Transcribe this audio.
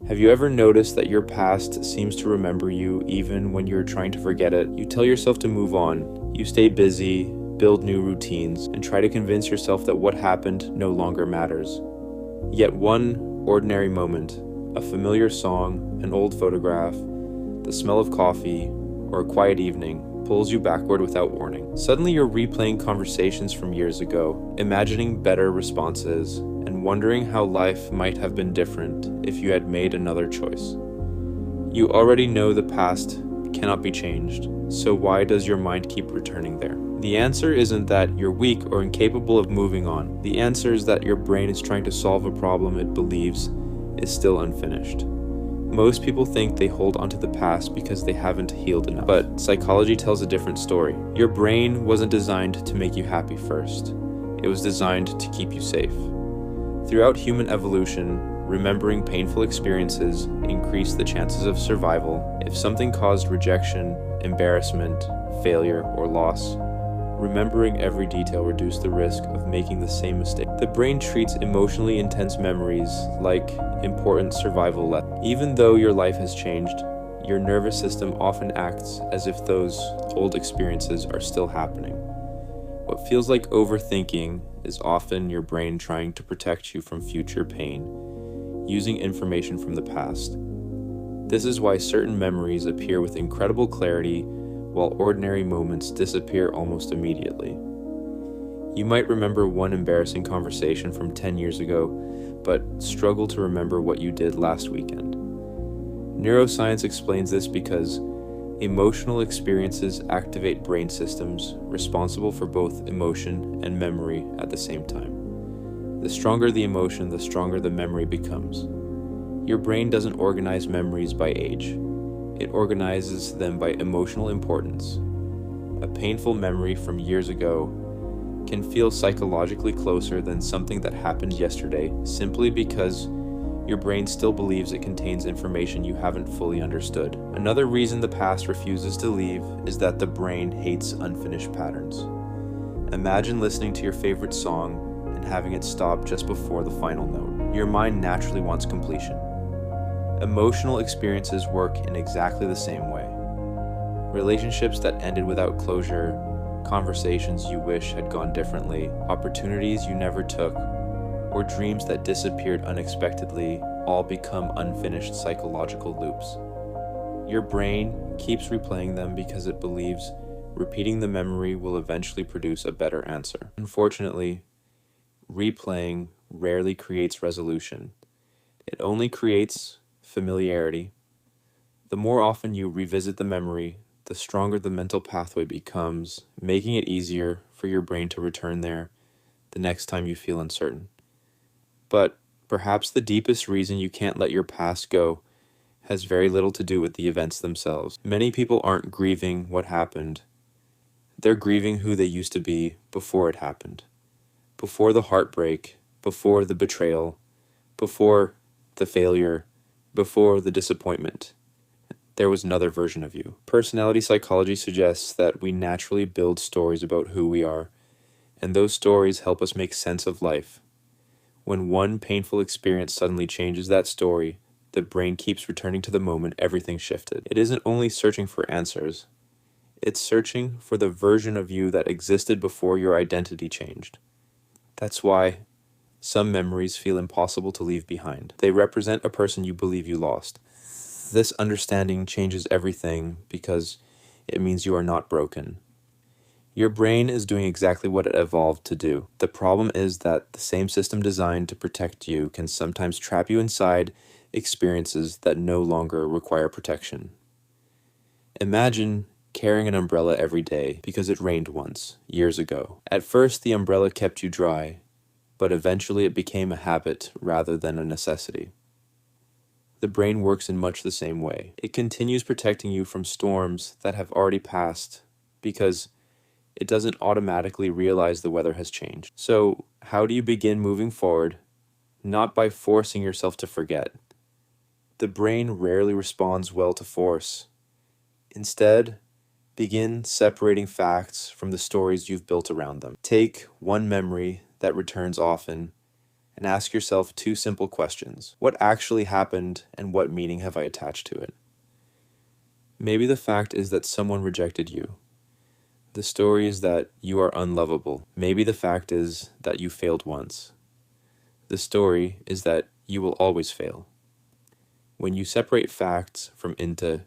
Have you ever noticed that your past seems to remember you even when you're trying to forget it? You tell yourself to move on, you stay busy, build new routines, and try to convince yourself that what happened no longer matters. Yet one ordinary moment, a familiar song, an old photograph, the smell of coffee, or a quiet evening pulls you backward without warning. Suddenly you're replaying conversations from years ago, imagining better responses, and wondering how life might have been different if you had made another choice. You already know the past cannot be changed, so why does your mind keep returning there? The answer isn't that you're weak or incapable of moving on. The answer is that your brain is trying to solve a problem it believes is still unfinished. Most people think they hold onto the past because they haven't healed enough. But psychology tells a different story. Your brain wasn't designed to make you happy first. It was designed to keep you safe. Throughout human evolution, remembering painful experiences increased the chances of survival. If something caused rejection, embarrassment, failure, or loss, remembering every detail reduced the risk of making the same mistake. The brain treats emotionally intense memories like important survival lessons. Even though your life has changed, your nervous system often acts as if those old experiences are still happening. What feels like overthinking is often your brain trying to protect you from future pain, using information from the past. This is why certain memories appear with incredible clarity while ordinary moments disappear almost immediately. You might remember one embarrassing conversation from 10 years ago, but struggle to remember what you did last weekend. Neuroscience explains this because emotional experiences activate brain systems responsible for both emotion and memory at the same time. The stronger the emotion, the stronger the memory becomes. Your brain doesn't organize memories by age. It organizes them by emotional importance. A painful memory from years ago can feel psychologically closer than something that happened yesterday simply because your brain still believes it contains information you haven't fully understood. Another reason the past refuses to leave is that the brain hates unfinished patterns. Imagine listening to your favorite song and having it stop just before the final note. Your mind naturally wants completion. Emotional experiences work in exactly the same way. Relationships that ended without closure, conversations you wish had gone differently, opportunities you never took, or dreams that disappeared unexpectedly all become unfinished psychological loops. Your brain keeps replaying them because it believes repeating the memory will eventually produce a better answer. Unfortunately, replaying rarely creates resolution. It only creates familiarity. The more often you revisit the memory, the stronger the mental pathway becomes, making it easier for your brain to return there the next time you feel uncertain. But perhaps the deepest reason you can't let your past go has very little to do with the events themselves. Many people aren't grieving what happened. They're grieving who they used to be before it happened. Before the heartbreak, before the betrayal, before the failure, before the disappointment. There was another version of you. Personality psychology suggests that we naturally build stories about who we are, and those stories help us make sense of life. When one painful experience suddenly changes that story, the brain keeps returning to the moment everything shifted. It isn't only searching for answers, it's searching for the version of you that existed before your identity changed. That's why some memories feel impossible to leave behind. They represent a person you believe you lost. This understanding changes everything because it means you are not broken. Your brain is doing exactly what it evolved to do. The problem is that the same system designed to protect you can sometimes trap you inside experiences that no longer require protection. Imagine carrying an umbrella every day because it rained once, years ago. At first, the umbrella kept you dry, but eventually it became a habit rather than a necessity. The brain works in much the same way. It continues protecting you from storms that have already passed because it doesn't automatically realize the weather has changed. So, how do you begin moving forward? Not by forcing yourself to forget. The brain rarely responds well to force. Instead, begin separating facts from the stories you've built around them. Take one memory that returns often and ask yourself two simple questions. What actually happened, and what meaning have I attached to it? Maybe the fact is that someone rejected you. The story is that you are unlovable. Maybe the fact is that you failed once. The story is that you will always fail. When you separate facts from into